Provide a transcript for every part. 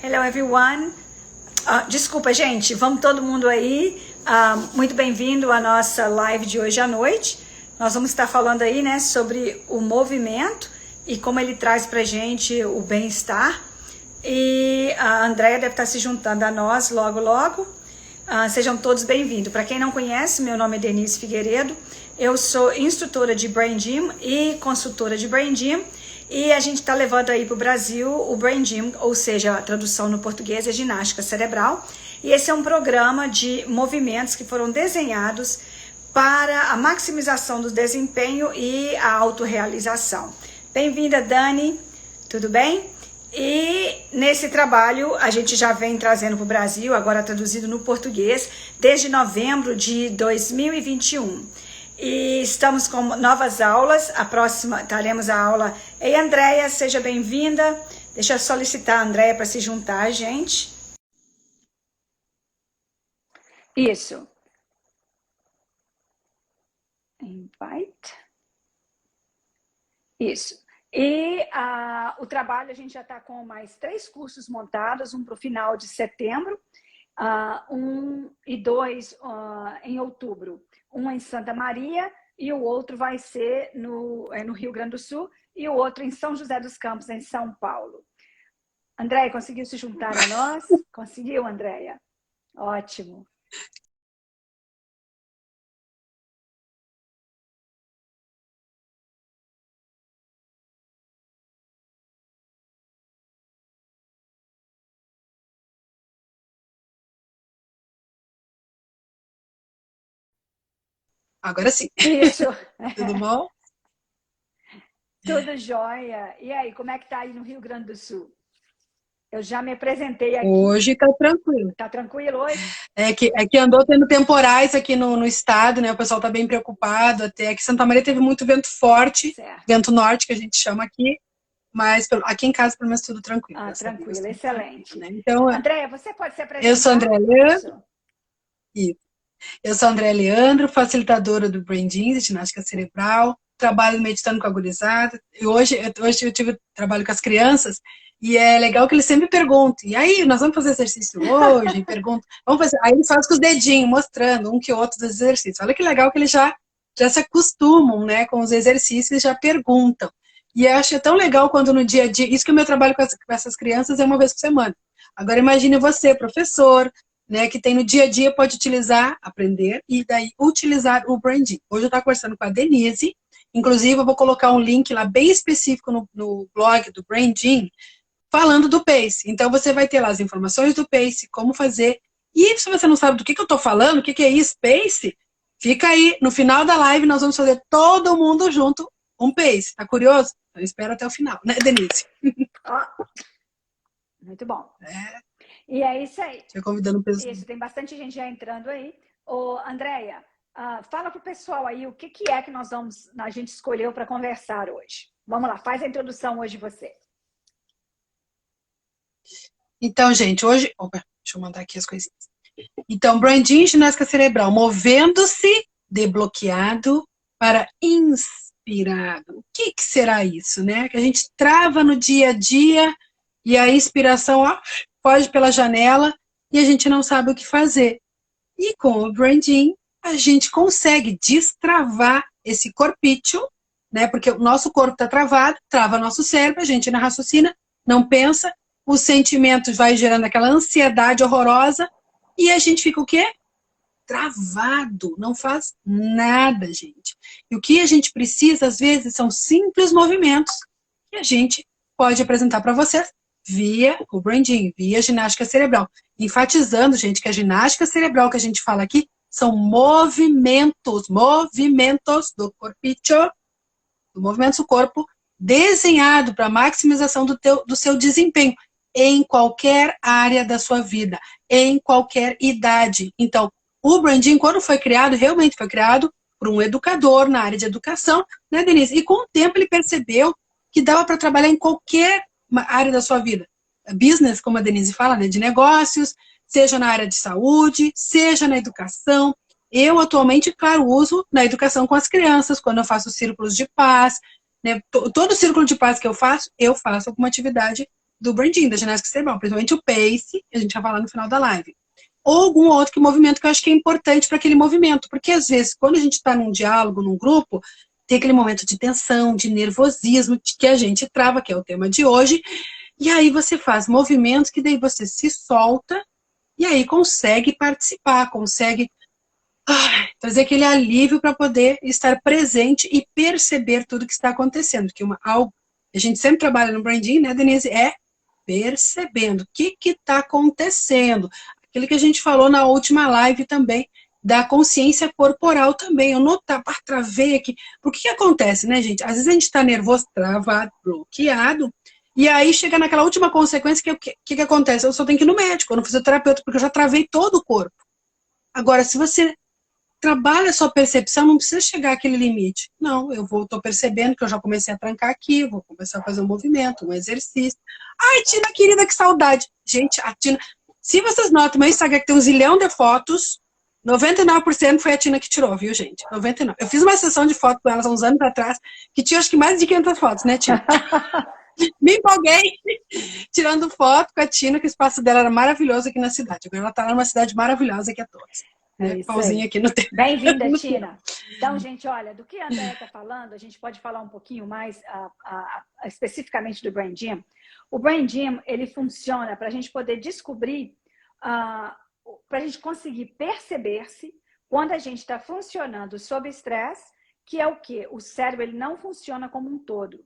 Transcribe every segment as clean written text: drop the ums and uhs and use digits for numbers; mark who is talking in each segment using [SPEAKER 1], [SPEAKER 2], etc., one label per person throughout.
[SPEAKER 1] Hello everyone. Desculpa, gente, vamos todo mundo aí. Muito bem-vindo à nossa live de hoje à noite. Nós vamos estar falando aí, né, sobre o movimento e como ele traz pra gente o bem-estar. E a Andrea deve estar se juntando a nós logo, logo. Sejam todos bem-vindos. Para quem não conhece, meu nome é Denise Figueiredo. Eu sou instrutora de Brain Gym e consultora de Brain Gym. E a gente está levando aí para o Brasil o Brain Gym, ou seja, a tradução no português é ginástica cerebral. E esse é um programa de movimentos que foram desenhados para a maximização do desempenho e a autorrealização. Bem-vinda, Dani, tudo bem? E nesse trabalho a gente já vem trazendo para o Brasil, agora traduzido no português, desde novembro de 2021. E estamos com novas aulas, a próxima teremos a aula. Ei, Andréia, seja bem-vinda. Deixa eu solicitar a Andréia para se juntar a gente. Isso. Invite. Isso. E o trabalho, a gente já está com mais 3 cursos montados, um para o final de setembro, 1 e 2 em outubro. Um em Santa Maria e o outro vai ser no Rio Grande do Sul e o outro em São José dos Campos, em São Paulo. Andréia, conseguiu se juntar a nós? Conseguiu, Andréia? Ótimo.
[SPEAKER 2] Agora sim.
[SPEAKER 1] Isso.
[SPEAKER 2] Tudo bom?
[SPEAKER 1] Tudo jóia. E aí, como é que tá aí no Rio Grande do Sul? Eu já me apresentei aqui.
[SPEAKER 2] Hoje tá tranquilo.
[SPEAKER 1] Tá tranquilo hoje?
[SPEAKER 2] É que andou tendo temporais aqui no estado, né? O pessoal tá bem preocupado. Até aqui em Santa Maria teve muito vento forte,
[SPEAKER 1] certo.
[SPEAKER 2] Vento norte, que a gente chama aqui. Mas aqui em casa, pelo menos, tudo tranquilo.
[SPEAKER 1] Tranquilo, excelente.
[SPEAKER 2] Né? Então,
[SPEAKER 1] Andréia, você pode se apresentar?
[SPEAKER 2] eu sou Andréia Leandro. Eu sou Andréia Leandro, facilitadora do Brain Gym, de ginástica cerebral. Trabalho meditando com a gurizada. E hoje eu trabalho com as crianças. E é legal que eles sempre perguntam, e aí, nós vamos fazer exercício hoje? Perguntam, vamos fazer. Aí eles fazem com os dedinhos, mostrando um que outro dos exercícios. Olha que legal que eles já se acostumam, né, com os exercícios e já perguntam. E eu acho tão legal quando no dia a dia, isso que o meu trabalho com essas crianças é uma vez por semana. Agora imagine você, professor, né, que tem no dia a dia, pode utilizar, aprender e daí utilizar o Brain Gym. Hoje eu estou conversando com a Denise, inclusive eu vou colocar um link lá bem específico no blog do Brain Gym, falando do PACE. Então, você vai ter lá as informações do PACE, como fazer. E se você não sabe do que eu estou falando, o que é isso, PACE, fica aí. No final da live, nós vamos fazer todo mundo junto um PACE. Tá curioso? Então, espero até o final, né, Denise?
[SPEAKER 1] Muito bom. E é isso aí.
[SPEAKER 2] Estou convidando o pessoal.
[SPEAKER 1] Isso, tem bastante gente já entrando aí. Ô, Andréia, fala pro pessoal aí o que é que a gente escolheu para conversar hoje. Vamos lá, faz a introdução hoje você.
[SPEAKER 2] Então, gente, hoje... Opa, deixa eu mandar aqui as coisinhas. Então, Brain Gym, ginástica cerebral, movendo-se de bloqueado para inspirado. O que será isso, né? Que a gente trava no dia a dia e a inspiração foge pela janela e a gente não sabe o que fazer. E com o Brain Gym, a gente consegue destravar esse corpício, né? Porque o nosso corpo está travado, trava nosso cérebro, a gente não raciocina, não pensa, os sentimentos vai gerando aquela ansiedade horrorosa e a gente fica o quê? Travado, não faz nada, gente. E o que a gente precisa, às vezes, são simples movimentos que a gente pode apresentar para vocês via o Brain Gym, via ginástica cerebral. Enfatizando, gente, que a ginástica cerebral que a gente fala aqui são movimentos do corpício, do movimento do corpo, desenhado para maximização do seu desempenho em qualquer área da sua vida, em qualquer idade. Então, o Brain Gym, quando foi criado, realmente foi criado por um educador na área de educação, né, Denise? E com o tempo ele percebeu que dava para trabalhar em qualquer área da sua vida. Business, como a Denise fala, né, de negócios, seja na área de saúde, seja na educação. Eu, atualmente, claro, uso na educação com as crianças, quando eu faço círculos de paz, né? Todo círculo de paz que eu faço alguma atividade do Branding, da ginástica cerebral, principalmente o pace, que a gente vai falar no final da live. Ou algum outro movimento que eu acho que é importante para aquele movimento, porque às vezes, quando a gente está num diálogo, num grupo, tem aquele momento de tensão, de nervosismo, que a gente trava, que é o tema de hoje, e aí você faz movimentos que daí você se solta, e aí consegue participar, consegue trazer aquele alívio para poder estar presente e perceber tudo que está acontecendo. Porque a gente sempre trabalha no branding, né, Denise? É percebendo o que está acontecendo. Aquilo que a gente falou na última live também, da consciência corporal também. Eu travei aqui. Porque que acontece, né, gente? Às vezes a gente está nervoso, travado, bloqueado, e aí chega naquela última consequência que acontece? Eu só tenho que ir no médico, ou no fisioterapeuta, porque eu já travei todo o corpo. Agora, se você trabalha a sua percepção, não precisa chegar àquele limite. Não, estou percebendo que eu já comecei a trancar aqui, vou começar a fazer um movimento, um exercício. Ai, Tina, querida, que saudade. Gente, a Tina... Se vocês notam, meu Instagram que tem um zilhão de fotos, 99% foi a Tina que tirou, viu, gente? 99%. Eu fiz uma sessão de foto com elas há uns anos atrás, que tinha acho que mais de 500 fotos, né, Tina? Me empolguei tirando foto com a Tina, que o espaço dela era maravilhoso aqui na cidade. Agora ela está numa cidade maravilhosa aqui a todos.
[SPEAKER 1] É isso
[SPEAKER 2] Pauzinho
[SPEAKER 1] aí.
[SPEAKER 2] aqui no tempo.
[SPEAKER 1] Bem-vinda, Tina. Então, gente, olha, do que a Andrea está falando, a gente pode falar um pouquinho mais especificamente do Brain Gym. O Brain Gym, ele funciona para a gente poder descobrir, para a gente conseguir perceber-se quando a gente está funcionando sob estresse, que é o quê? O cérebro ele não funciona como um todo.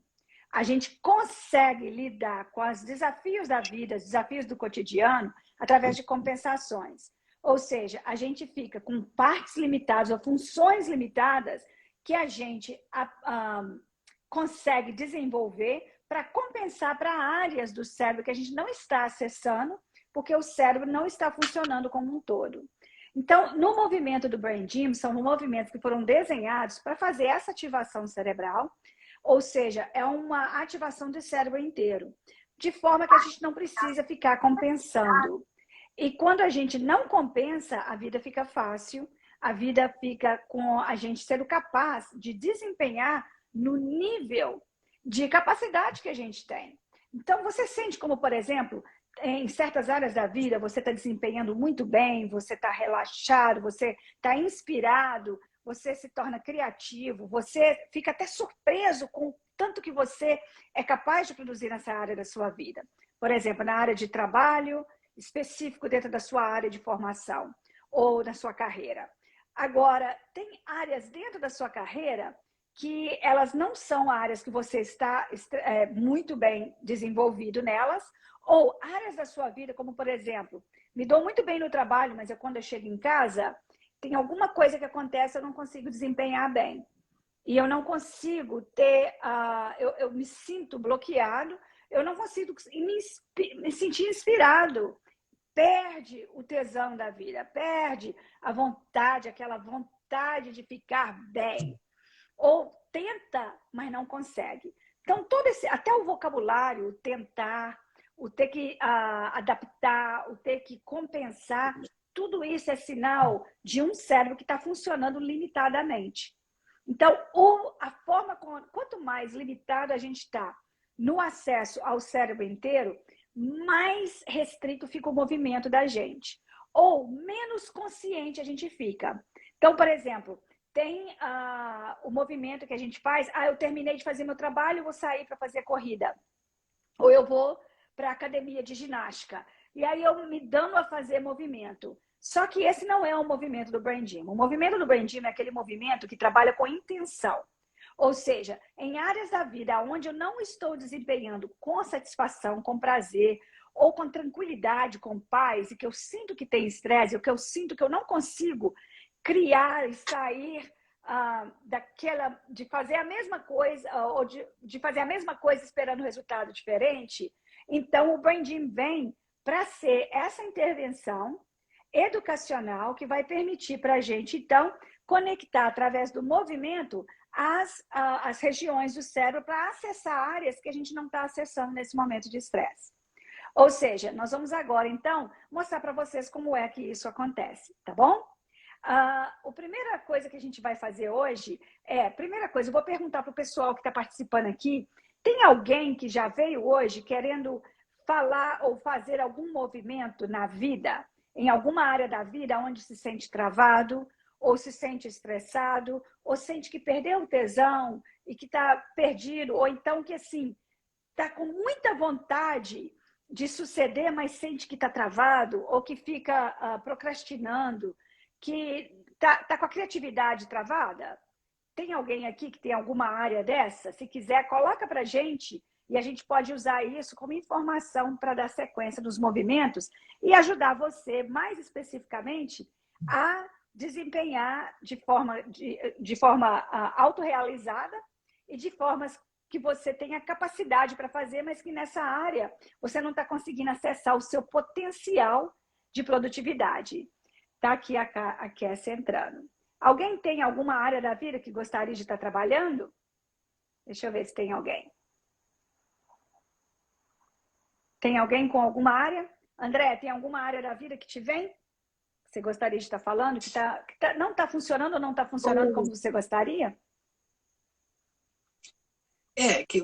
[SPEAKER 1] A gente consegue lidar com os desafios da vida, os desafios do cotidiano, através de compensações. Ou seja, a gente fica com partes limitadas ou funções limitadas que a gente consegue desenvolver para compensar para áreas do cérebro que a gente não está acessando, porque o cérebro não está funcionando como um todo. Então, no movimento do Brain Gym, são movimentos que foram desenhados para fazer essa ativação cerebral, ou seja, é uma ativação do cérebro inteiro, de forma que a gente não precisa ficar compensando. E quando a gente não compensa, a vida fica fácil, a vida fica com a gente sendo capaz de desempenhar no nível de capacidade que a gente tem. Então, você sente como, por exemplo, em certas áreas da vida, você está desempenhando muito bem, você está relaxado, você está inspirado, você se torna criativo, você fica até surpreso com o tanto que você é capaz de produzir nessa área da sua vida. Por exemplo, na área de trabalho, específico dentro da sua área de formação ou da sua carreira. Agora, tem áreas dentro da sua carreira que elas não são áreas que você está muito bem desenvolvido nelas, ou áreas da sua vida, como por exemplo, me dou muito bem no trabalho, mas quando eu chego em casa, tem alguma coisa que acontece, eu não consigo desempenhar bem. E eu não consigo ter, eu me sinto bloqueado, eu não consigo me sentir inspirado. Perde o tesão da vida, perde a vontade, aquela vontade de ficar bem. Ou tenta, mas não consegue. Então, até o vocabulário, o tentar, o ter que adaptar, o ter que compensar, tudo isso é sinal de um cérebro que está funcionando limitadamente. Então, quanto mais limitado a gente está no acesso ao cérebro inteiro, mais restrito fica o movimento da gente. Ou menos consciente a gente fica. Então, por exemplo, tem o movimento que a gente faz, eu terminei de fazer meu trabalho, vou sair para fazer corrida. Ou eu vou para a academia de ginástica. E aí eu me dando a fazer movimento. Só que esse não é o movimento do Brain Gym. O movimento do Brain Gym é aquele movimento que trabalha com intenção. Ou seja, em áreas da vida onde eu não estou desempenhando com satisfação, com prazer, ou com tranquilidade, com paz, e que eu sinto que tem estresse, ou que eu sinto que eu não consigo criar e sair de fazer a mesma coisa, ou de fazer a mesma coisa esperando um resultado diferente, então o Brain Gym vem para ser essa intervenção educacional que vai permitir para a gente, então, conectar através do movimento as regiões do cérebro para acessar áreas que a gente não está acessando nesse momento de estresse. Ou seja, nós vamos agora, então, mostrar para vocês como é que isso acontece, tá bom? A primeira coisa que a gente vai fazer hoje primeira coisa, eu vou perguntar para o pessoal que está participando aqui, tem alguém que já veio hoje querendo falar ou fazer algum movimento na vida, em alguma área da vida onde se sente travado, ou se sente estressado, ou sente que perdeu o tesão e que está perdido, ou então que assim está com muita vontade de suceder, mas sente que está travado, ou que fica procrastinando, que está com a criatividade travada? Tem alguém aqui que tem alguma área dessa? Se quiser, coloca para a gente e a gente pode usar isso como informação para dar sequência nos movimentos e ajudar você, mais especificamente, a desempenhar de forma autorrealizada e de formas que você tenha capacidade para fazer, mas que nessa área você não está conseguindo acessar o seu potencial de produtividade. Está aqui a Kessia entrando. Alguém tem alguma área da vida que gostaria de estar trabalhando? Deixa eu ver se tem alguém. Tem alguém com alguma área? André, tem alguma área da vida que te vem? Você gostaria de estar falando? Que não está funcionando ou não está funcionando como você gostaria?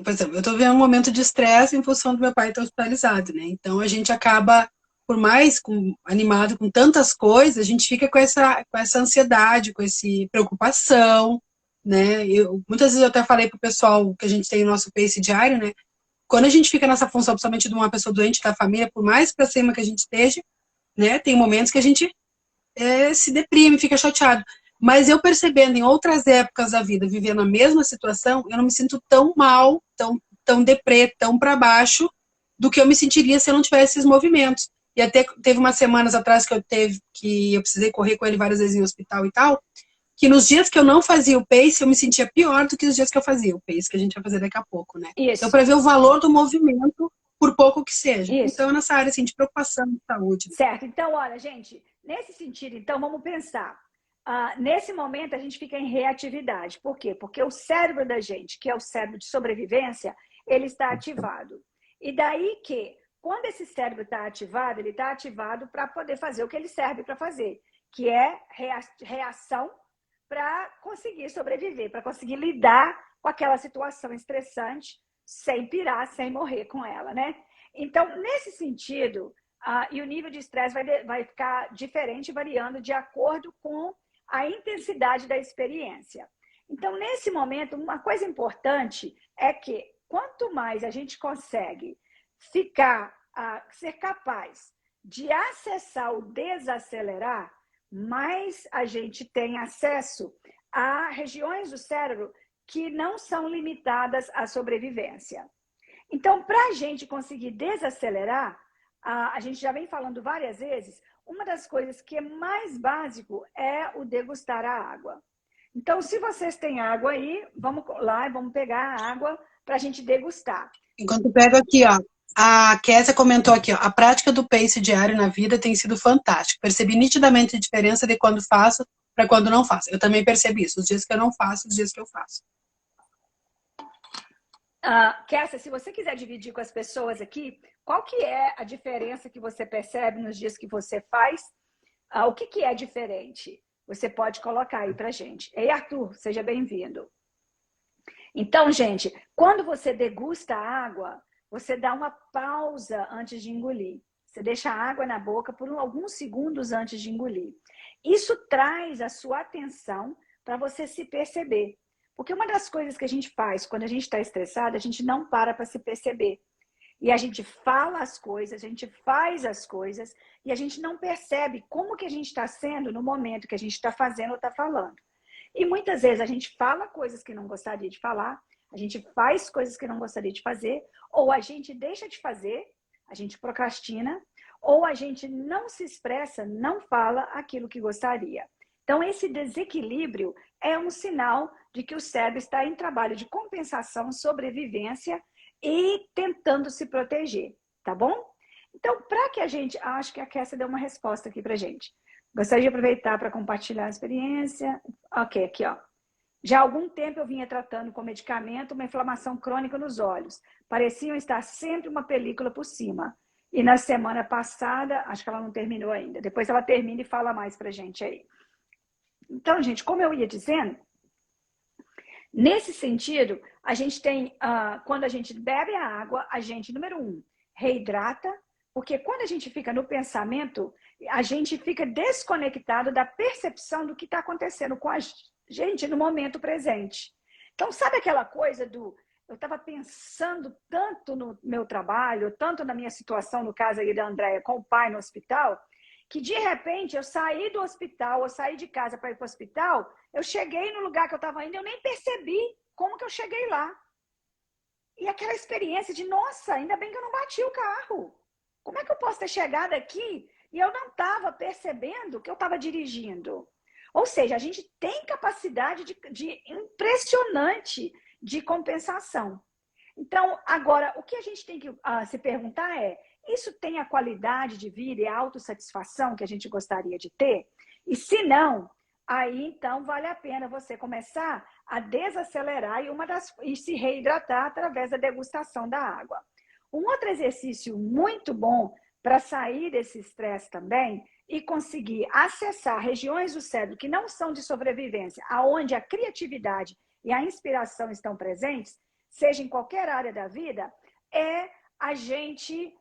[SPEAKER 2] Por exemplo, eu estou vivendo um momento de estresse em função do meu pai estar hospitalizado, né? Então a gente acaba, por mais animado com tantas coisas, a gente fica com essa ansiedade, com essa preocupação, né? Muitas vezes eu até falei pro pessoal que a gente tem o nosso pace diário, né? Quando a gente fica nessa função, principalmente de uma pessoa doente da família, por mais para cima que a gente esteja, né? Tem momentos que a gente se deprime, fica chateado. Mas eu percebendo em outras épocas da vida, vivendo a mesma situação, eu não me sinto tão mal, tão deprê, tão para baixo, do que eu me sentiria se eu não tivesse esses movimentos. E até teve umas semanas atrás que eu precisei correr com ele várias vezes em hospital e tal, que nos dias que eu não fazia o pace, eu me sentia pior do que os dias que eu fazia o pace, que a gente vai fazer daqui a pouco, né?
[SPEAKER 1] Isso.
[SPEAKER 2] Então, para ver o valor do movimento, por pouco que seja.
[SPEAKER 1] Isso.
[SPEAKER 2] Então, nessa área assim, de preocupação de saúde.
[SPEAKER 1] Certo. Então, olha, gente, nesse sentido, então, vamos pensar. Nesse momento, a gente fica em reatividade. Por quê? Porque o cérebro da gente, que é o cérebro de sobrevivência, ele está ativado. E daí que, quando esse cérebro está ativado, ele está ativado para poder fazer o que ele serve para fazer, que é reação para conseguir sobreviver, para conseguir lidar com aquela situação estressante sem pirar, sem morrer com ela, né? Então, nesse sentido, e o nível de estresse vai ficar diferente, variando de acordo com a intensidade da experiência. Então, nesse momento, uma coisa importante é que quanto mais a gente consegue ser capaz de acessar o desacelerar, mais a gente tem acesso a regiões do cérebro que não são limitadas à sobrevivência. Então, para a gente conseguir desacelerar, a gente já vem falando várias vezes, uma das coisas que é mais básico é o degustar a água. Então, se vocês têm água aí, vamos lá e vamos pegar a água para a gente degustar.
[SPEAKER 2] Enquanto pego aqui, ó, a Kessia comentou aqui, ó, a prática do pace diário na vida tem sido fantástica. Percebi nitidamente a diferença de quando faço para quando não faço. Eu também percebi isso, os dias que eu não faço, os dias que eu faço.
[SPEAKER 1] Kessia, se você quiser dividir com as pessoas aqui, qual que é a diferença que você percebe nos dias que você faz? O que é diferente? Você pode colocar aí pra gente. Ei, Arthur, seja bem-vindo. Então, gente, quando você degusta a água, você dá uma pausa antes de engolir. Você deixa a água na boca por alguns segundos antes de engolir. Isso traz a sua atenção para você se perceber. Porque uma das coisas que a gente faz quando a gente está estressado, a gente não para se perceber. E a gente fala as coisas, a gente faz as coisas e a gente não percebe como que a gente está sendo no momento que a gente está fazendo ou está falando. E muitas vezes a gente fala coisas que não gostaria de falar, a gente faz coisas que não gostaria de fazer, ou a gente deixa de fazer, a gente procrastina, ou a gente não se expressa, não fala aquilo que gostaria. Então, esse desequilíbrio é um sinal de que o cérebro está em trabalho de compensação, sobrevivência e tentando se proteger, tá bom? Então, para que a gente... acho que a Kessia deu uma resposta aqui pra gente. Gostaria de aproveitar para compartilhar a experiência. Ok, aqui, ó. Já há algum tempo eu vinha tratando com medicamento uma inflamação crônica nos olhos. Pareciam estar sempre uma película por cima. E na semana passada, acho que ela não terminou ainda. Depois ela termina e fala mais pra gente aí. Então, gente, como eu ia dizendo, nesse sentido, a gente tem, quando a gente bebe a água, a gente, número 1, reidrata, porque quando a gente fica no pensamento, a gente fica desconectado da percepção do que está acontecendo com a gente no momento presente. Então, sabe aquela coisa do... Eu estava pensando tanto no meu trabalho, tanto na minha situação, no caso aí da Andréia, com o pai no hospital, que de repente eu saí do hospital, eu saí de casa para ir para o hospital, eu cheguei no lugar que eu estava indo, eu nem percebi como que eu cheguei lá. E aquela experiência de, nossa, ainda bem que eu não bati o carro. Como é que eu posso ter chegado aqui e eu não estava percebendo que eu estava dirigindo? Ou seja, a gente tem capacidade de impressionante de compensação. Então, agora, o que a gente tem que se perguntar é, isso tem a qualidade de vida e a autossatisfação que a gente gostaria de ter? E se não, aí então vale a pena você começar a desacelerar e se reidratar através da degustação da água. Um outro exercício muito bom para sair desse estresse também e conseguir acessar regiões do cérebro que não são de sobrevivência, aonde a criatividade e a inspiração estão presentes, seja em qualquer área da vida, é a gente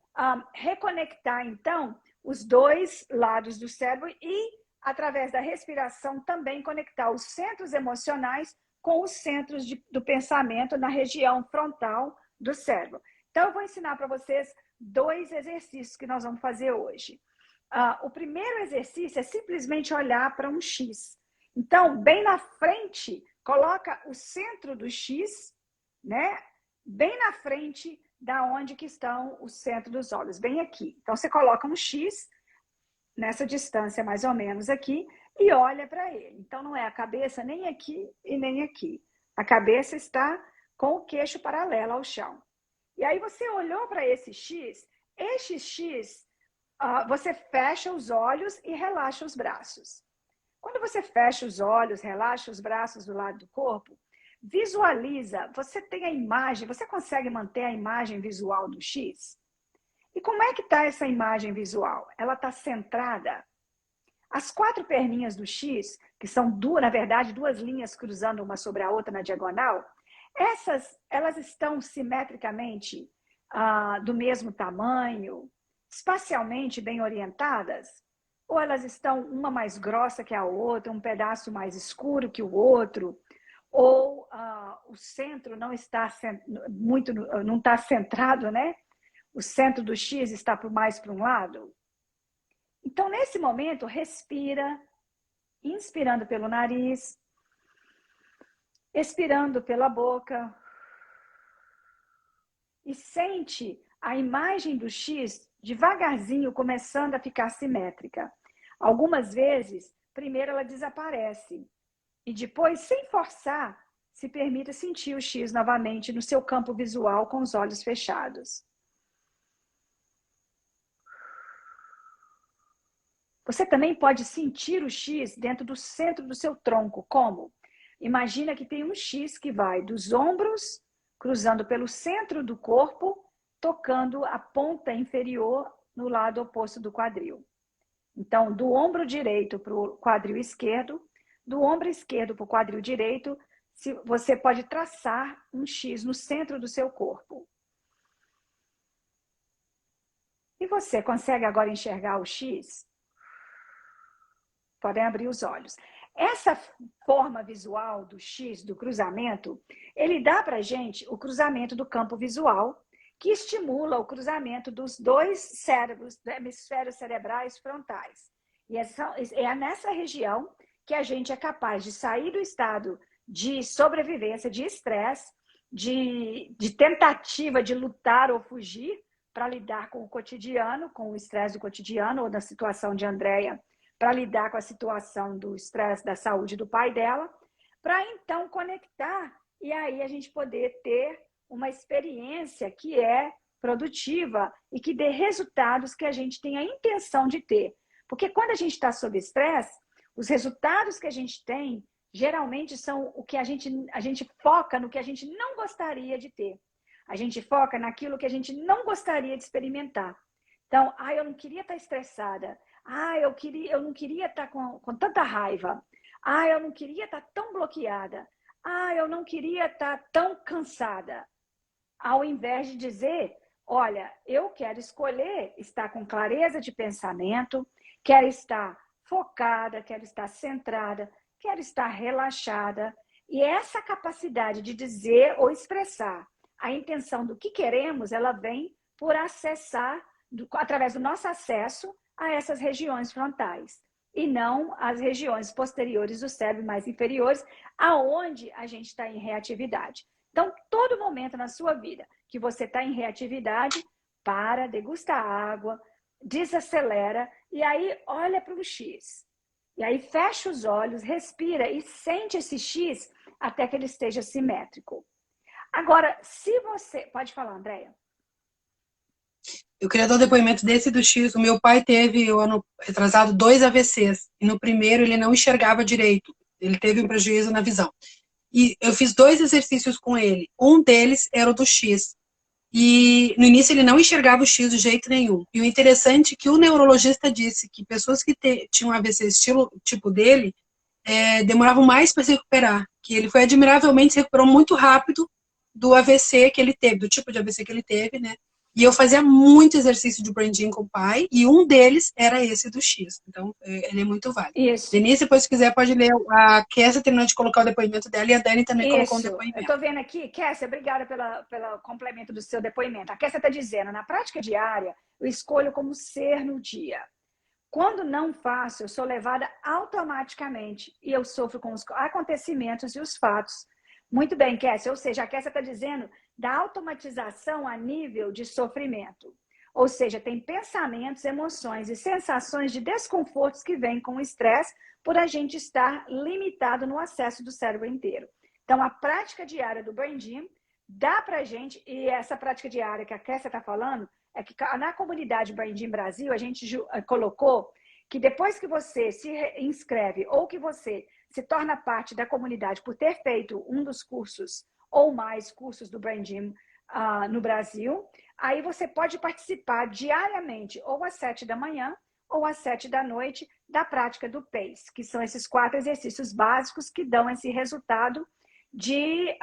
[SPEAKER 1] reconectar, então, os dois lados do cérebro e, através da respiração, também conectar os centros emocionais com os centros do pensamento na região frontal do cérebro. Então, eu vou ensinar para vocês 2 exercícios que nós vamos fazer hoje. O primeiro exercício é simplesmente olhar para um X. Então, bem na frente, coloca o centro do X, né? Bem na frente da onde que estão o centro dos olhos, bem aqui. Então, você coloca um X nessa distância mais ou menos aqui e olha para ele. Então, não é a cabeça nem aqui e nem aqui. A cabeça está com o queixo paralelo ao chão. E aí você olhou para esse X, você fecha os olhos e relaxa os braços. Quando você fecha os olhos, relaxa os braços do lado do corpo, visualiza, você tem a imagem, você consegue manter a imagem visual do X? E como é que está essa imagem visual? Ela está centrada. As 4 perninhas do X, que são, na verdade, 2 linhas cruzando uma sobre a outra na diagonal, elas estão simetricamente do mesmo tamanho, espacialmente bem orientadas? Ou elas estão uma mais grossa que a outra, um pedaço mais escuro que o outro? Ou o centro não está não está centrado, né? O centro do X está mais para um lado? Então, nesse momento, respira, inspirando pelo nariz, expirando pela boca, e sente a imagem do X devagarzinho começando a ficar simétrica. Algumas vezes, primeiro ela desaparece, e depois, sem forçar, se permita sentir o X novamente no seu campo visual com os olhos fechados. Você também pode sentir o X dentro do centro do seu tronco. Como? Imagina que tem um X que vai dos ombros, cruzando pelo centro do corpo, tocando a ponta inferior no lado oposto do quadril. Então, do ombro direito para o quadril esquerdo, do ombro esquerdo para o quadril direito, você pode traçar um X no centro do seu corpo. E você consegue agora enxergar o X? Podem abrir os olhos. Essa forma visual do X, do cruzamento, ele dá para a gente o cruzamento do campo visual, que estimula o cruzamento dos 2 cérebros, hemisférios cerebrais frontais. E é nessa região que a gente é capaz de sair do estado de sobrevivência, de estresse, de tentativa de lutar ou fugir para lidar com o cotidiano, com o estresse do cotidiano, ou da situação de Andréia, para lidar com a situação do estresse da saúde do pai dela, para então conectar e aí a gente poder ter uma experiência que é produtiva e que dê resultados que a gente tem a intenção de ter. Porque quando a gente está sob estresse, os resultados que a gente tem geralmente são o que a gente foca no que a gente não gostaria de ter. A gente foca naquilo que a gente não gostaria de experimentar. Então, eu não queria estar estressada. Eu não queria estar com tanta raiva. Eu não queria estar tão bloqueada. Eu não queria estar tão cansada. Ao invés de dizer, olha, eu quero escolher estar com clareza de pensamento, quero estar focada, quero estar centrada, quero estar relaxada. E essa capacidade de dizer ou expressar a intenção do que queremos, ela vem por acessar, através do nosso acesso a essas regiões frontais, e não as regiões posteriores do cérebro mais inferiores, aonde a gente está em reatividade. Então, todo momento na sua vida que você está em reatividade, para, degusta água, desacelera, e aí olha para o X. E aí fecha os olhos, respira e sente esse X até que ele esteja simétrico. Agora, se você... Pode falar, Andréia.
[SPEAKER 2] Eu queria dar um depoimento desse do X. O meu pai teve, o ano retrasado, 2 AVCs. E no primeiro ele não enxergava direito. Ele teve um prejuízo na visão. E eu fiz 2 exercícios com ele. Um deles era o do X. E no início ele não enxergava o X de jeito nenhum. E o interessante é que o neurologista disse que pessoas que tinham AVC tipo dele demoravam mais para se recuperar. Que ele foi admiravelmente, se recuperou muito rápido do AVC que ele teve, do tipo de AVC que ele teve, né? E eu fazia muito exercício de branding com o pai, e um deles era esse do X. Então, ele é muito válido.
[SPEAKER 1] Isso.
[SPEAKER 2] Denise, depois, se quiser, pode ler. A Kessia terminou de colocar o depoimento dela, e a Dani também colocou um depoimento.
[SPEAKER 1] Eu estou vendo aqui, Kessia, obrigada pelo complemento do seu depoimento. A Kessia está dizendo, na prática diária, eu escolho como ser no dia. Quando não faço, eu sou levada automaticamente, e eu sofro com os acontecimentos e os fatos. Muito bem, Kessia. Ou seja, a Kessia está dizendo da automatização a nível de sofrimento. Ou seja, tem pensamentos, emoções e sensações de desconfortos que vêm com o estresse por a gente estar limitado no acesso do cérebro inteiro. Então, a prática diária do Brain Gym dá pra gente, e essa prática diária que a Kessia está falando, é que na comunidade Brain Gym Brasil, a gente colocou que depois que você se inscreve ou que você se torna parte da comunidade por ter feito um dos cursos ou mais cursos do Brain Gym no Brasil, aí você pode participar diariamente, ou às 7 da manhã, ou às 7 da noite, da prática do PACE, que são esses 4 exercícios básicos que dão esse resultado de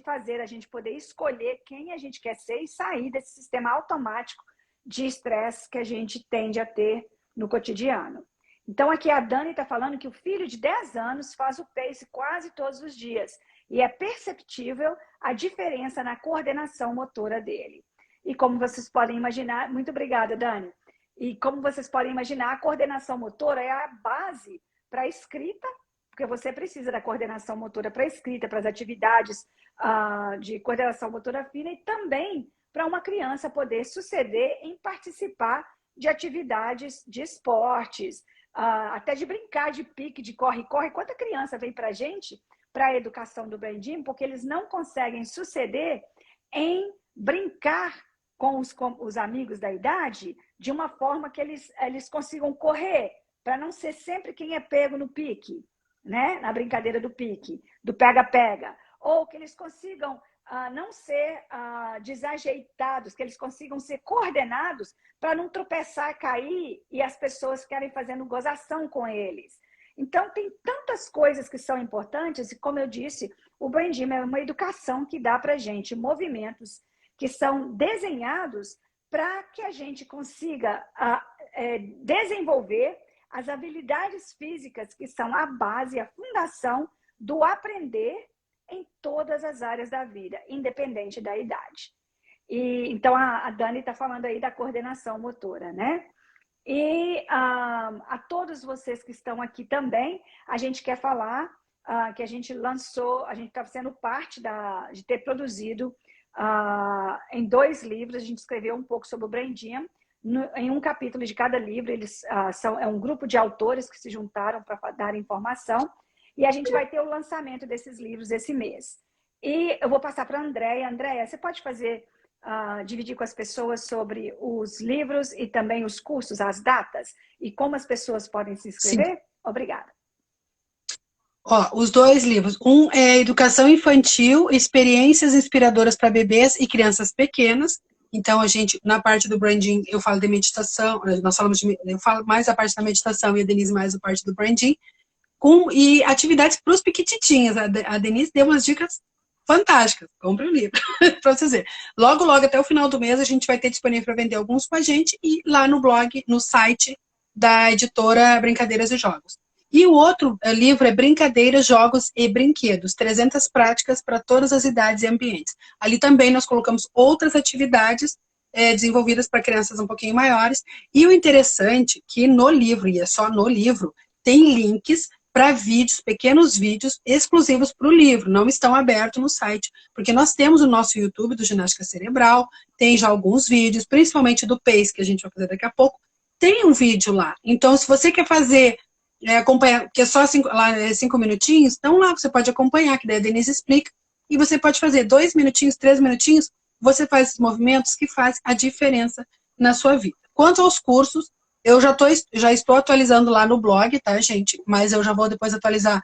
[SPEAKER 1] fazer a gente poder escolher quem a gente quer ser e sair desse sistema automático de estresse que a gente tende a ter no cotidiano. Então, aqui a Dani está falando que o filho de 10 anos faz o PACE quase todos os dias. E é perceptível a diferença na coordenação motora dele. E como vocês podem imaginar... Muito obrigada, Dani. E como vocês podem imaginar, a coordenação motora é a base para a escrita, porque você precisa da coordenação motora para a escrita, para as atividades de coordenação motora fina, e também para uma criança poder suceder em participar de atividades de esportes, até de brincar de pique, de corre-corre. Quanta criança vem para a gente, para a educação do Brain Gym, porque eles não conseguem suceder em brincar com os amigos da idade de uma forma que eles consigam correr, para não ser sempre quem é pego no pique, né? Na brincadeira do pique, do pega-pega. Ou que eles consigam não ser desajeitados, que eles consigam ser coordenados para não tropeçar, cair e as pessoas ficarem fazendo gozação com eles. Então, tem tantas coisas que são importantes, e como eu disse, o Brain Gym é uma educação que dá para a gente movimentos que são desenhados para que a gente consiga desenvolver as habilidades físicas que são a base, a fundação do aprender em todas as áreas da vida, independente da idade. Então, a Dani está falando aí da coordenação motora, né? E a todos vocês que estão aqui também, a gente quer falar que a gente lançou, a gente está sendo parte de ter produzido em 2 livros, a gente escreveu um pouco sobre o Brain Gym, em um capítulo de cada livro, é um grupo de autores que se juntaram para dar informação, e a gente vai ter o lançamento desses livros esse mês. E eu vou passar para a Andréia. Andréia, você pode dividir com as pessoas sobre os livros e também os cursos, as datas, e como as pessoas podem se inscrever? Sim. Obrigada.
[SPEAKER 2] Os 2 livros. Um é Educação Infantil, Experiências Inspiradoras para Bebês e Crianças Pequenas. Então, a gente, na parte do branding, eu falo de meditação, eu falo mais a parte da meditação e a Denise mais a parte do branding, e atividades para os piquititinhas. A Denise deu umas dicas fantásticas. Compre o livro, para vocês verem. Logo, logo, até o final do mês, a gente vai ter disponível para vender alguns com a gente e lá no blog, no site da editora Brincadeiras e Jogos. E o outro livro é Brincadeiras, Jogos e Brinquedos, 300 práticas para todas as idades e ambientes. Ali também nós colocamos outras atividades desenvolvidas para crianças um pouquinho maiores. E o interessante é que no livro, e é só no livro, tem links para vídeos, pequenos vídeos exclusivos para o livro, não estão abertos no site, porque nós temos o nosso YouTube do Ginástica Cerebral, tem já alguns vídeos, principalmente do PACE, que a gente vai fazer daqui a pouco, tem um vídeo lá. Então, se você quer fazer, acompanhar, que é só 5 minutinhos, então lá você pode acompanhar, que daí a Denise explica, e você pode fazer 2 minutinhos, 3 minutinhos, você faz esses movimentos que faz a diferença na sua vida. Quanto aos cursos, eu já estou atualizando lá no blog, tá, gente? Mas eu já vou depois atualizar,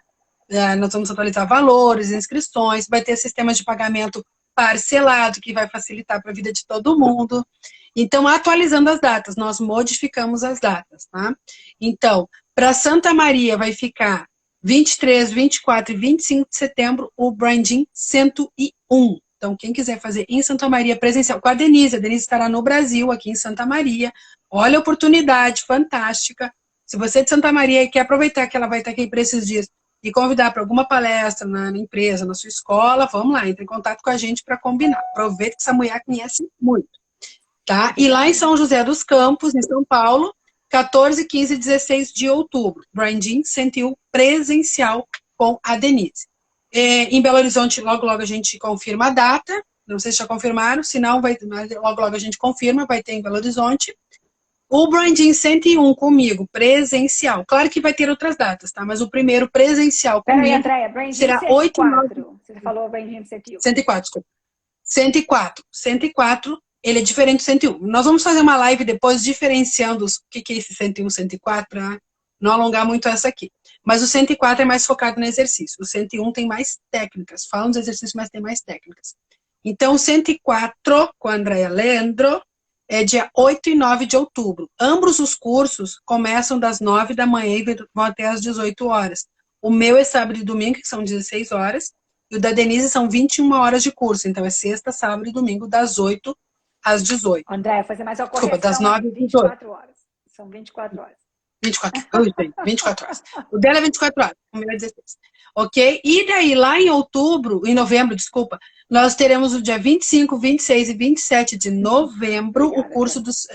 [SPEAKER 2] nós vamos atualizar valores, inscrições, vai ter sistemas de pagamento parcelado, que vai facilitar para a vida de todo mundo. Então, atualizando as datas, nós modificamos as datas, tá? Então, para Santa Maria vai ficar 23, 24 e 25 de setembro, o Branding 101. Então, quem quiser fazer em Santa Maria presencial, com a Denise estará no Brasil, aqui em Santa Maria. Olha a oportunidade fantástica. Se você é de Santa Maria e quer aproveitar que ela vai estar aqui para esses dias e convidar para alguma palestra na empresa, na sua escola, vamos lá, entre em contato com a gente para combinar. Aproveita que essa mulher conhece muito. Tá? E lá em São José dos Campos, em São Paulo, 14, 15 e 16 de outubro. Branding 101 presencial com a Denise. Em Belo Horizonte, logo, logo a gente confirma a data. Não sei se já confirmaram, se não, logo, logo a gente confirma, vai ter em Belo Horizonte. O Branding 101 comigo, presencial. Claro que vai ter outras datas, tá? Mas o primeiro presencial comigo.
[SPEAKER 1] Peraí, Andréia, Branding
[SPEAKER 2] será
[SPEAKER 1] 104. Você falou Branding 101.
[SPEAKER 2] 104, desculpa. 104. 104, ele é diferente do 101. Nós vamos fazer uma live depois diferenciando o que é esse 101, 104, para não alongar muito essa aqui. Mas o 104 é mais focado no exercício. O 101 tem mais técnicas. Falam dos exercícios, mas tem mais técnicas. Então, o 104, com a Andréia Leandro, é dia 8 e 9 de outubro. Ambos os cursos começam das 9 da manhã e vão até às 18 horas. O meu é sábado e domingo, que são 16 horas. E o da Denise são 21 horas de curso. Então, é sexta, sábado e domingo, das 8 às 18.
[SPEAKER 1] André, fazer mais uma correção.
[SPEAKER 2] Desculpa, das 9 às
[SPEAKER 1] 24 horas. São 24 horas.
[SPEAKER 2] 24 horas. O dela é 24 horas, o meu é 16. Ok? E daí, lá em outubro, em novembro, desculpa, nós teremos o dia 25, 26 e 27 de novembro, o curso dos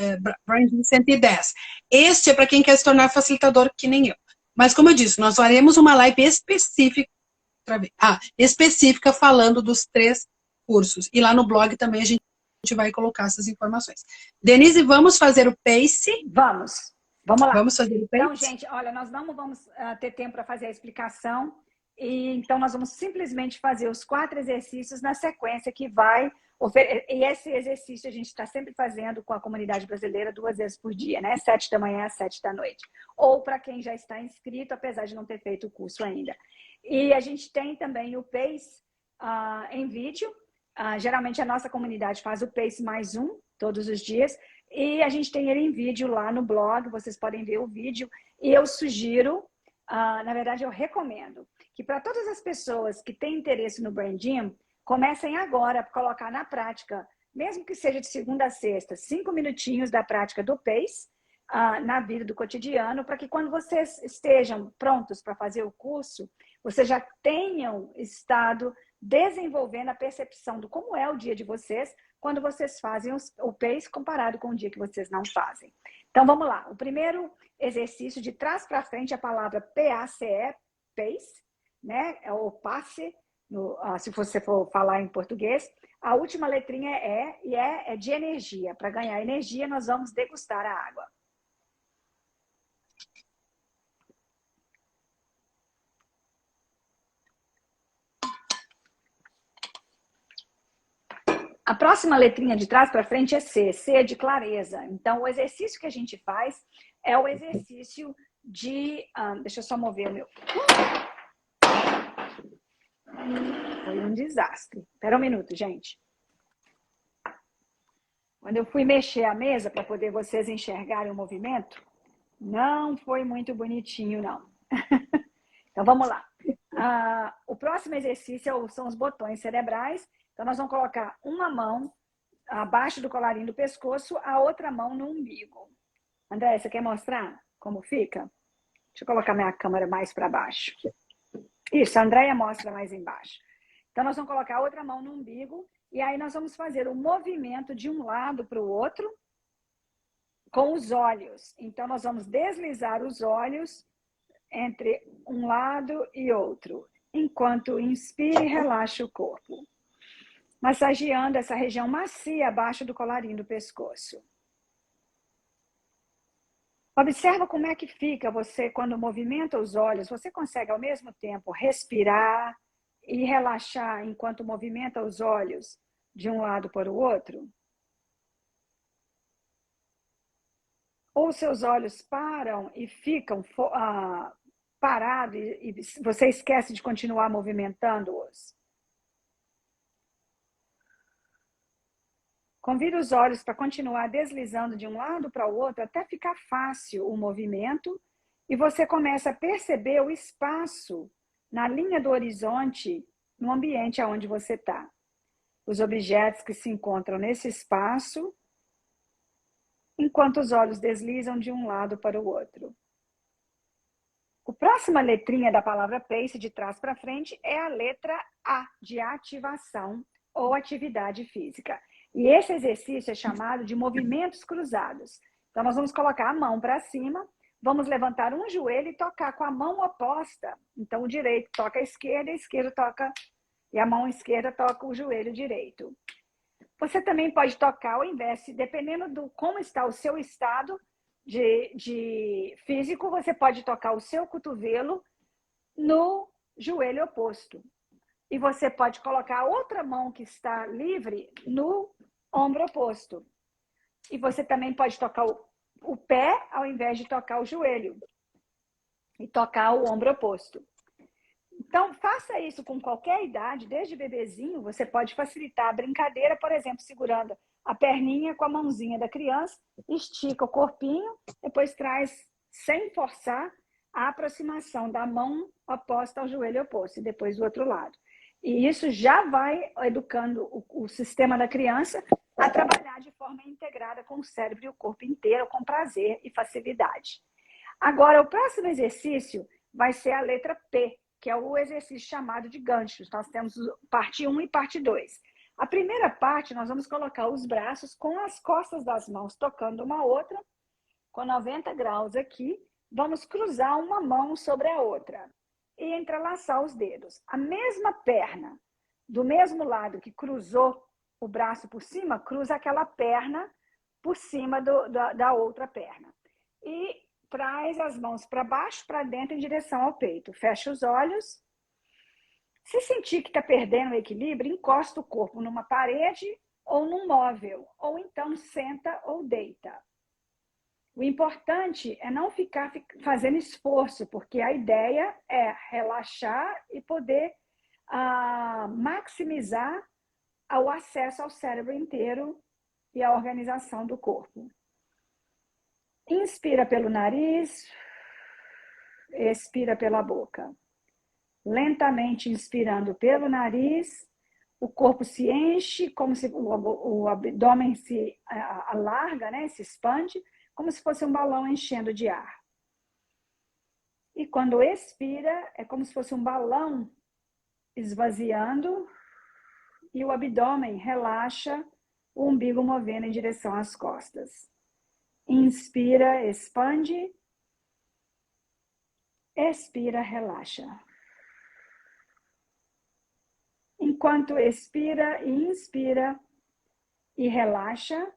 [SPEAKER 2] Branding 110. Este é para quem quer se tornar facilitador, que nem eu. Mas, como eu disse, nós faremos uma live específica falando dos 3 cursos. E lá no blog também a gente vai colocar essas informações. Denise, vamos fazer o PACE?
[SPEAKER 1] Vamos. Vamos lá.
[SPEAKER 2] Vamos fazer o PACE?
[SPEAKER 1] Então, gente, olha, nós não vamos ter tempo para fazer a explicação, e então nós vamos simplesmente fazer os 4 exercícios na sequência que vai e esse exercício a gente está sempre fazendo com a comunidade brasileira 2 vezes por dia, né? 7 da manhã às 7 da noite. Ou para quem já está inscrito, apesar de não ter feito o curso ainda. E a gente tem também o PACE em vídeo. Geralmente a nossa comunidade faz o PACE mais um todos os dias. E a gente tem ele em vídeo lá no blog, vocês podem ver o vídeo. E eu sugiro, na verdade eu recomendo, que para todas as pessoas que têm interesse no Branding, comecem agora a colocar na prática, mesmo que seja de segunda a sexta, 5 minutinhos da prática do PACE na vida do cotidiano, para que quando vocês estejam prontos para fazer o curso, vocês já tenham estado desenvolvendo a percepção do como é o dia de vocês, quando vocês fazem o PACE comparado com o dia que vocês não fazem. Então, vamos lá. O primeiro exercício, de trás para frente, a palavra PACE, PACE, né? É o passe, se você for falar em português. A última letrinha é E, é de energia. Para ganhar energia, nós vamos degustar a água. A próxima letrinha de trás para frente é C. C é de clareza. Então, o exercício que a gente faz é o exercício de... deixa eu só mover o meu... Foi um desastre. Espera um minuto, gente. Quando eu fui mexer a mesa para poder vocês enxergarem o movimento, não foi muito bonitinho, não. Então, vamos lá. O próximo exercício são os botões cerebrais. Então, nós vamos colocar uma mão abaixo do colarinho do pescoço, a outra mão no umbigo. André, você quer mostrar como fica? Deixa eu colocar minha câmera mais para baixo. Isso, a Andréia mostra mais embaixo. Então, nós vamos colocar a outra mão no umbigo e aí nós vamos fazer o movimento de um lado para o outro com os olhos. Então, nós vamos deslizar os olhos entre um lado e outro, enquanto inspira e relaxa o corpo, massageando essa região macia abaixo do colarinho do pescoço. Observa como é que fica você quando movimenta os olhos. Você consegue ao mesmo tempo respirar e relaxar enquanto movimenta os olhos de um lado para o outro? Ou seus olhos param e ficam parados e você esquece de continuar movimentando-os? Convida os olhos para continuar deslizando de um lado para o outro até ficar fácil o movimento e você começa a perceber o espaço na linha do horizonte no ambiente onde você está. Os objetos que se encontram nesse espaço, enquanto os olhos deslizam de um lado para o outro. A próxima letrinha da palavra PACE, de trás para frente, é a letra A, de ativação ou atividade física. E esse exercício é chamado de movimentos cruzados. Então, nós vamos colocar a mão para cima, vamos levantar um joelho e tocar com a mão oposta. Então, o direito toca a esquerda toca, e a mão esquerda toca o joelho direito. Você também pode tocar ao invés, dependendo do como está o seu estado de físico, você pode tocar o seu cotovelo no joelho oposto. E você pode colocar a outra mão que está livre no ombro oposto. E você também pode tocar o pé ao invés de tocar o joelho. E tocar o ombro oposto. Então, faça isso com qualquer idade, desde bebezinho. Você pode facilitar a brincadeira, por exemplo, segurando a perninha com a mãozinha da criança, estica o corpinho, depois traz, sem forçar, a aproximação da mão oposta ao joelho oposto, e depois do outro lado. E isso já vai educando o sistema da criança a trabalhar de forma integrada com o cérebro e o corpo inteiro, com prazer e facilidade. Agora, o próximo exercício vai ser a letra P, que é o exercício chamado de ganchos. Nós temos parte 1 e parte 2. A primeira parte, nós vamos colocar os braços com as costas das mãos tocando uma outra, com 90 graus aqui. Vamos cruzar uma mão sobre a outra e entrelaçar os dedos. A mesma perna, do mesmo lado que cruzou o braço por cima, cruza aquela perna por cima da outra perna. E traz as mãos para baixo, para dentro, em direção ao peito. Fecha os olhos. Se sentir que está perdendo o equilíbrio, encosta o corpo numa parede ou num móvel, ou então senta ou deita. O importante é não ficar fazendo esforço, porque a ideia é relaxar e poder maximizar o acesso ao cérebro inteiro e à organização do corpo. Inspira pelo nariz, expira pela boca. Lentamente inspirando pelo nariz, o corpo se enche, como se o abdômen se alarga, né? Se expande, como se fosse um balão enchendo de ar. E quando expira, é como se fosse um balão esvaziando e o abdômen relaxa, o umbigo movendo em direção às costas. Inspira, expande. Expira, relaxa. Enquanto expira e inspira e relaxa,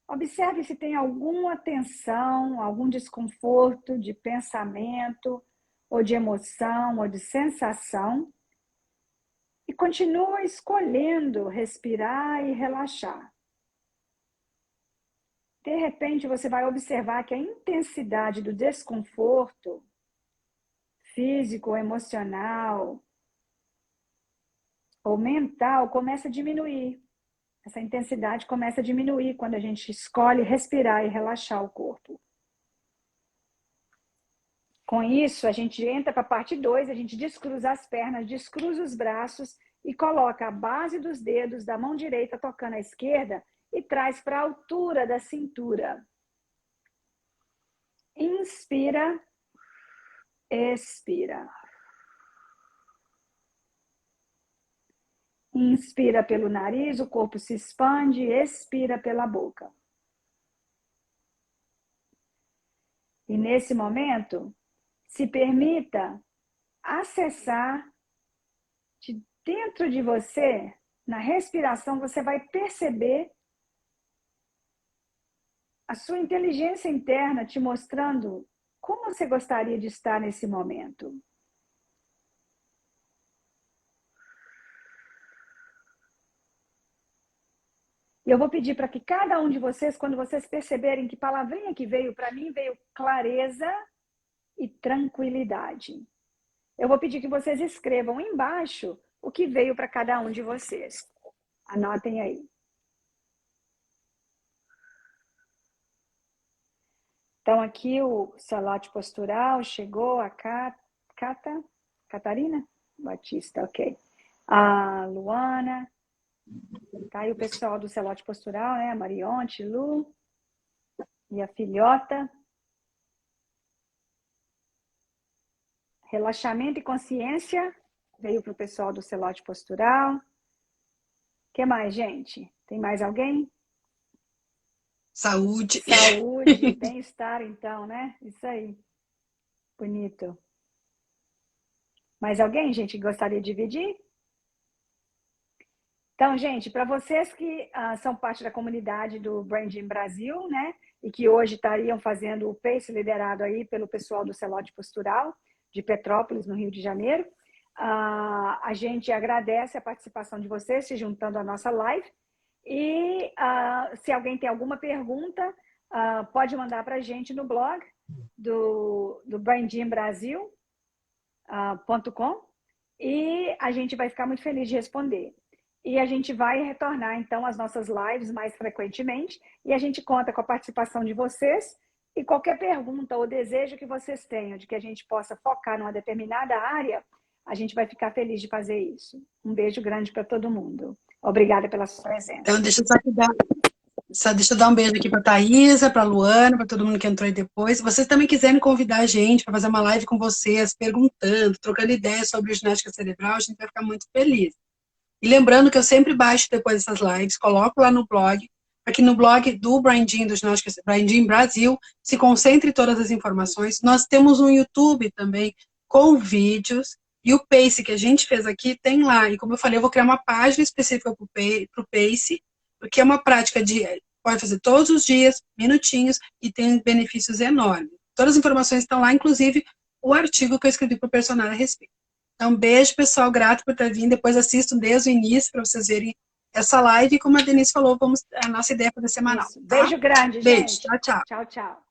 [SPEAKER 1] observe se tem alguma tensão, algum desconforto de pensamento, ou de emoção, ou de sensação. E continua escolhendo respirar e relaxar. De repente, você vai observar que a intensidade do desconforto físico, emocional ou mental começa a diminuir. Essa intensidade começa a diminuir quando a gente escolhe respirar e relaxar o corpo. Com isso, a gente entra para a parte 2, a gente descruza as pernas, descruza os braços e coloca a base dos dedos da mão direita tocando a esquerda e traz para a altura da cintura. Inspira, expira. Inspira pelo nariz, o corpo se expande, expira pela boca. E nesse momento, se permita acessar de dentro de você, na respiração, você vai perceber a sua inteligência interna te mostrando como você gostaria de estar nesse momento. E eu vou pedir para que cada um de vocês, quando vocês perceberem que palavrinha que veio para mim, veio clareza e tranquilidade. Eu vou pedir que vocês escrevam embaixo o que veio para cada um de vocês. Anotem aí. Então, aqui o Salote Postural chegou, a Catarina Batista, ok. A Luana, tá aí o pessoal do Salote Postural, né? A Marionte, Lu e a filhota. Relaxamento e consciência veio para o pessoal do Salote Postural. O que mais, gente? Tem mais alguém?
[SPEAKER 2] Saúde.
[SPEAKER 1] Saúde, bem-estar, então, né? Isso aí. Bonito. Mais alguém, gente, que gostaria de dividir? Então, gente, para vocês que são parte da comunidade do Branding Brasil, né? E que hoje estariam fazendo o PACE liderado aí pelo pessoal do Salote Postural, de Petrópolis, no Rio de Janeiro, a gente agradece a participação de vocês, se juntando à nossa live. E se alguém tem alguma pergunta, pode mandar para a gente no blog do brandingbrasil.com e a gente vai ficar muito feliz de responder. E a gente vai retornar, então, às nossas lives mais frequentemente e a gente conta com a participação de vocês e qualquer pergunta ou desejo que vocês tenham de que a gente possa focar numa determinada área, a gente vai ficar feliz de fazer isso. Um beijo grande para todo mundo. Obrigada pela sua presença.
[SPEAKER 2] Então, deixa eu dar um beijo aqui para a Thaisa, para a Luana, para todo mundo que entrou aí depois. Se vocês também quiserem convidar a gente para fazer uma live com vocês, perguntando, trocando ideias sobre ginástica cerebral, a gente vai ficar muito feliz. E lembrando que eu sempre baixo depois dessas lives, coloco lá no blog, para que no blog do Branding, do Ginástica Branding Brasil, se concentre todas as informações. Nós temos um YouTube também com vídeos, e o PACE que a gente fez aqui tem lá. E como eu falei, eu vou criar uma página específica para o PACE, porque é uma prática de pode fazer todos os dias, minutinhos, e tem benefícios enormes. Todas as informações estão lá, inclusive o artigo que eu escrevi para o personal a respeito. Então, beijo, pessoal, grato por ter vindo. Depois assistam desde o início para vocês verem essa live. E como a Denise falou, a nossa ideia é fazer semanal.
[SPEAKER 1] Tá? Beijo grande,
[SPEAKER 2] beijo,
[SPEAKER 1] gente.
[SPEAKER 2] Tchau, tchau.
[SPEAKER 1] Tchau, tchau.